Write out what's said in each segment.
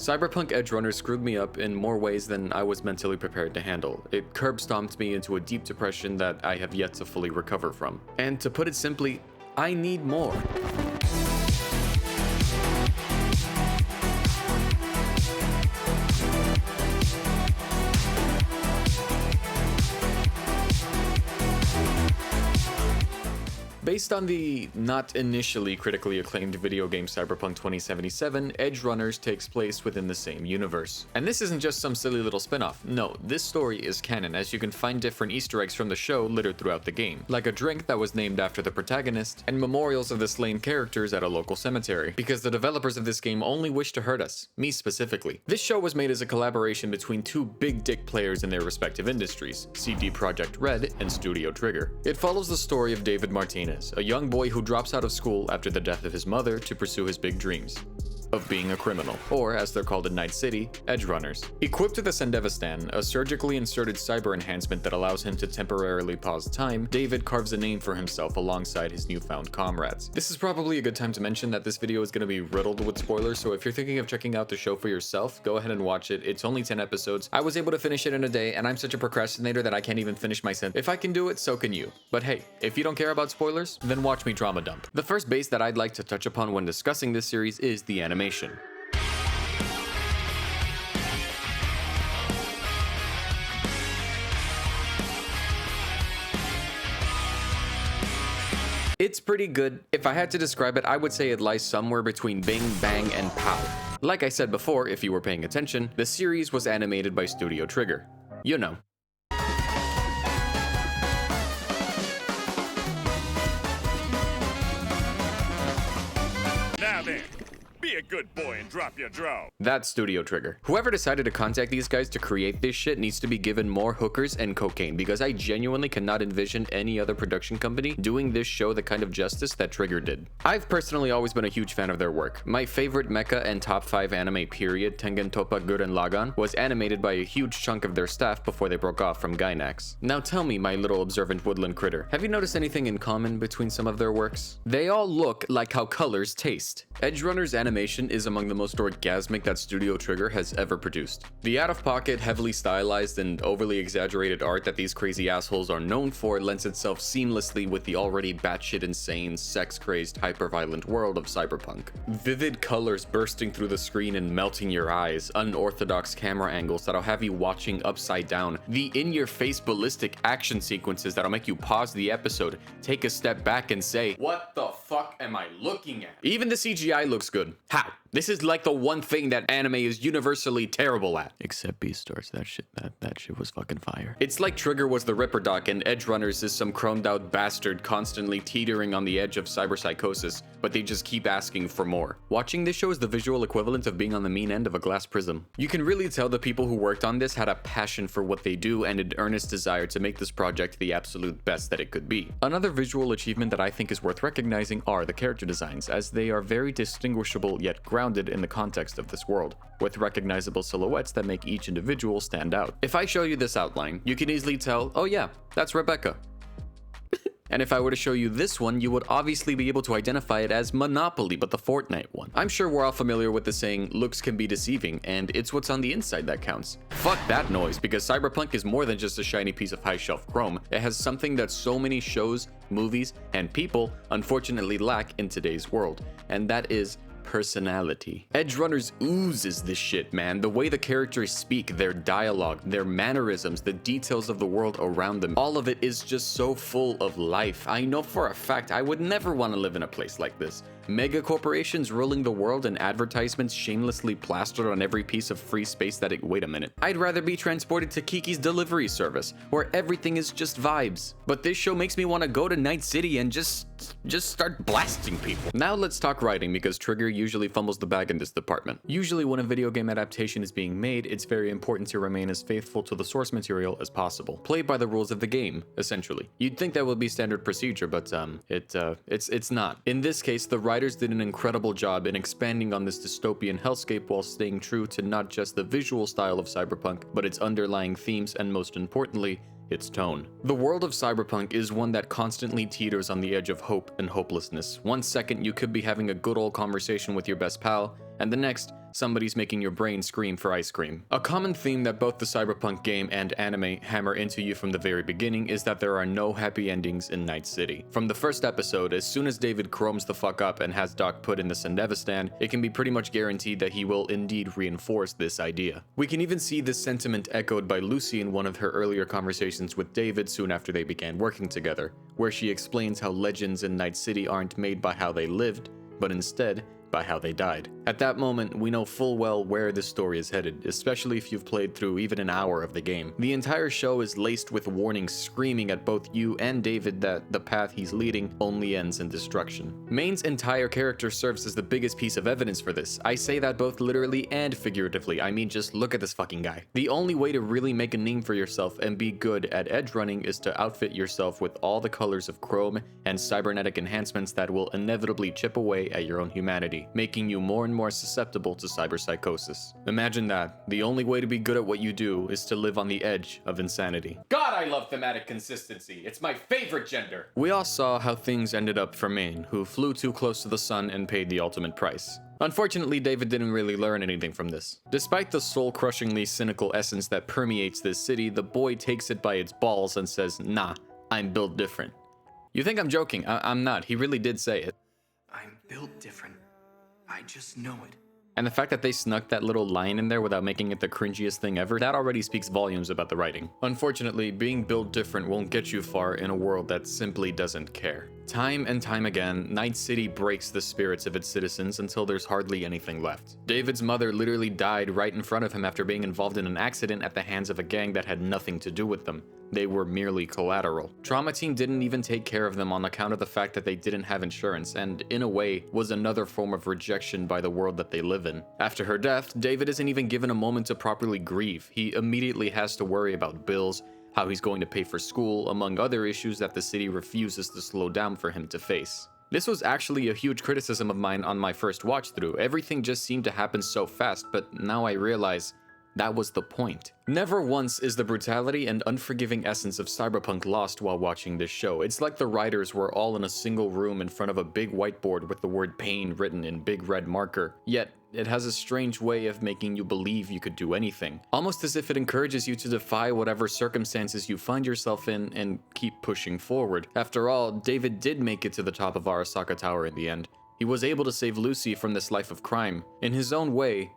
Cyberpunk Edgerunners screwed me up in more ways than I was mentally prepared to handle. It curb-stomped me into a deep depression that I have yet to fully recover from. And to put it simply, I need more. Based on the not initially critically acclaimed video game Cyberpunk 2077, Edgerunners takes place within the same universe. And this isn't just some silly little spin-off. No, this story is canon, as you can find different Easter eggs from the show littered throughout the game, like a drink that was named after the protagonist, and memorials of the slain characters at a local cemetery, because the developers of this game only wish to hurt us, me specifically. This show was made as a collaboration between two big dick players in their respective industries, CD Projekt Red and Studio Trigger. It follows the story of David Martinez, a young boy who drops out of school after the death of his mother to pursue his big dreams of being a criminal, or as they're called in Night City, Edgerunners. Equipped with a Sendevistan, a surgically inserted cyber enhancement that allows him to temporarily pause time, David carves a name for himself alongside his newfound comrades. This is probably a good time to mention that this video is going to be riddled with spoilers, so if you're thinking of checking out the show for yourself, go ahead and watch it. It's only 10 episodes. I was able to finish it in a day, and I'm such a procrastinator that I can't even finish my sentence. If I can do it, so can you. But hey, if you don't care about spoilers, then watch me drama dump. The first base that I'd like to touch upon when discussing this series is the animation. It's pretty good. If I had to describe it, I would say it lies somewhere between bing, bang, and pow. Like I said before, if you were paying attention, the series was animated by Studio Trigger. You know. Now then, be a good boy and drop your draw. That's Studio Trigger. Whoever decided to contact these guys to create this shit needs to be given more hookers and cocaine, because I genuinely cannot envision any other production company doing this show the kind of justice that Trigger did. I've personally always been a huge fan of their work. My favorite mecha and top 5 anime period, Tengen Toppa Gurren Lagann, was animated by a huge chunk of their staff before they broke off from Gainax. Now tell me, my little observant woodland critter, have you noticed anything in common between some of their works? They all look like how colors taste. Edgerunners animation is among the most orgasmic that Studio Trigger has ever produced. The out-of-pocket, heavily stylized, and overly exaggerated art that these crazy assholes are known for lends itself seamlessly with the already batshit insane, sex-crazed, hyper-violent world of cyberpunk. Vivid colors bursting through the screen and melting your eyes, unorthodox camera angles that'll have you watching upside down, the in-your-face ballistic action sequences that'll make you pause the episode, take a step back and say, "What the fuck am I looking at?" Even the CGI looks good. How? This is like the one thing that anime is universally terrible at. Except Beastars, that shit was fucking fire. It's like Trigger was the Ripper Doc and Edgerunners is some chromed out bastard constantly teetering on the edge of cyberpsychosis, but they just keep asking for more. Watching this show is the visual equivalent of being on the mean end of a glass prism. You can really tell the people who worked on this had a passion for what they do and an earnest desire to make this project the absolute best that it could be. Another visual achievement that I think is worth recognizing are the character designs, as they are very distinguishable yet grounded in the context of this world, with recognizable silhouettes that make each individual stand out. If I show you this outline, you can easily tell, oh yeah, that's Rebecca. And if I were to show you this one, you would obviously be able to identify it as Monopoly, but the Fortnite one. I'm sure we're all familiar with the saying, looks can be deceiving, and it's what's on the inside that counts. Fuck that noise, because Cyberpunk is more than just a shiny piece of high-shelf chrome. It has something that so many shows, movies, and people unfortunately lack in today's world, and that is personality. Edgerunners oozes this shit, man. The way the characters speak, their dialogue, their mannerisms, the details of the world around them, all of it is just so full of life. I know for a fact I would never want to live in a place like this. Mega corporations ruling the world and advertisements shamelessly plastered on every piece of free space that wait a minute. I'd rather be transported to Kiki's delivery service, where everything is just vibes. But this show makes me want to go to Night City and just start blasting people. Now let's talk writing, because Trigger usually fumbles the bag in this department. Usually when a video game adaptation is being made, it's very important to remain as faithful to the source material as possible. Play by the rules of the game, essentially. You'd think that would be standard procedure, but it's not. In this case, the writers did an incredible job in expanding on this dystopian hellscape while staying true to not just the visual style of cyberpunk, but its underlying themes and, most importantly, its tone. The world of cyberpunk is one that constantly teeters on the edge of hope and hopelessness. One second you could be having a good old conversation with your best pal, and the next, somebody's making your brain scream for ice cream. A common theme that both the cyberpunk game and anime hammer into you from the very beginning is that there are no happy endings in Night City. From the first episode, as soon as David chromes the fuck up and has Doc put in the Sendevistan, it can be pretty much guaranteed that he will indeed reinforce this idea. We can even see this sentiment echoed by Lucy in one of her earlier conversations with David soon after they began working together, where she explains how legends in Night City aren't made by how they lived, but instead by how they died. At that moment, we know full well where this story is headed, especially if you've played through even an hour of the game. The entire show is laced with warnings screaming at both you and David that the path he's leading only ends in destruction. Main's entire character serves as the biggest piece of evidence for this. I say that both literally and figuratively. I mean, just look at this fucking guy. The only way to really make a name for yourself and be good at edge running is to outfit yourself with all the colors of chrome and cybernetic enhancements that will inevitably chip away at your own humanity, making you more and more susceptible to cyberpsychosis. Imagine that. The only way to be good at what you do is to live on the edge of insanity. God, I love thematic consistency. It's my favorite gender. We all saw how things ended up for Maine, who flew too close to the sun and paid the ultimate price. Unfortunately, David didn't really learn anything from this. Despite the soul-crushingly cynical essence that permeates this city, the boy takes it by its balls and says, "Nah, I'm built different." You think I'm joking? I'm not. He really did say it. I'm built different. I just know it. And the fact that they snuck that little line in there without making it the cringiest thing ever, that already speaks volumes about the writing. Unfortunately, being built different won't get you far in a world that simply doesn't care. Time and time again, Night City breaks the spirits of its citizens until there's hardly anything left. David's mother literally died right in front of him after being involved in an accident at the hands of a gang that had nothing to do with them. They were merely collateral. Trauma Team didn't even take care of them on account of the fact that they didn't have insurance, and in a way, was another form of rejection by the world that they live in. After her death, David isn't even given a moment to properly grieve. He immediately has to worry about bills, how he's going to pay for school, among other issues that the city refuses to slow down for him to face. This was actually a huge criticism of mine on my first watch through. Everything just seemed to happen so fast, but now I realize that was the point. Never once is the brutality and unforgiving essence of cyberpunk lost while watching this show. It's like the writers were all in a single room in front of a big whiteboard with the word pain written in big red marker. Yet, it has a strange way of making you believe you could do anything. Almost as if it encourages you to defy whatever circumstances you find yourself in and keep pushing forward. After all, David did make it to the top of Arasaka Tower in the end. He was able to save Lucy from this life of crime. In his own way,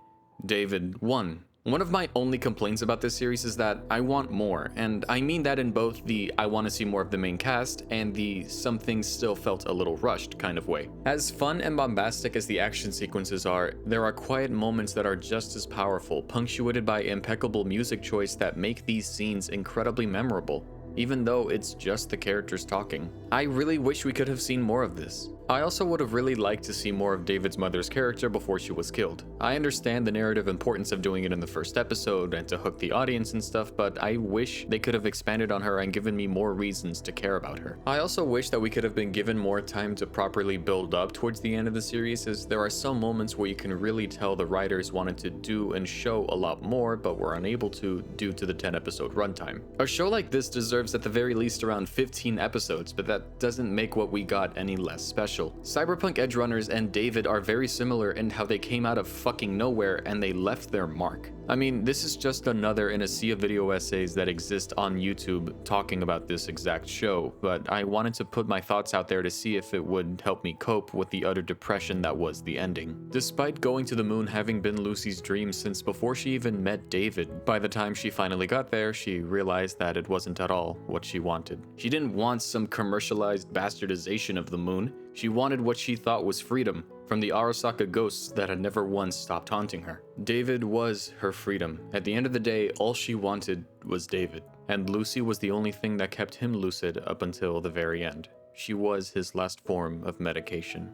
David won. One of my only complaints about this series is that I want more, and I mean that in both the I want to see more of the main cast and the some things still felt a little rushed kind of way. As fun and bombastic as the action sequences are, there are quiet moments that are just as powerful, punctuated by impeccable music choice that make these scenes incredibly memorable, even though it's just the characters talking. I really wish we could have seen more of this. I also would have really liked to see more of David's mother's character before she was killed. I understand the narrative importance of doing it in the first episode and to hook the audience and stuff, but I wish they could have expanded on her and given me more reasons to care about her. I also wish that we could have been given more time to properly build up towards the end of the series, as there are some moments where you can really tell the writers wanted to do and show a lot more, but were unable to due to the 10-episode runtime. A show like this deserves at the very least around 15 episodes, but that doesn't make what we got any less special. Cyberpunk Edgerunners and David are very similar in how they came out of fucking nowhere and they left their mark. I mean, this is just another in a sea of video essays that exist on YouTube talking about this exact show, but I wanted to put my thoughts out there to see if it would help me cope with the utter depression that was the ending. Despite going to the moon having been Lucy's dream since before she even met David, by the time she finally got there, she realized that it wasn't at all what she wanted. She didn't want some commercialized bastardization of the moon. She wanted what she thought was freedom from the Arasaka ghosts that had never once stopped haunting her. David was her freedom. At the end of the day, all she wanted was David, and Lucy was the only thing that kept him lucid up until the very end. She was his last form of medication.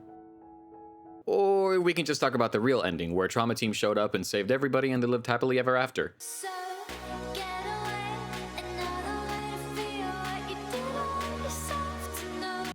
Or we can just talk about the real ending, where Trauma Team showed up and saved everybody and they lived happily ever after.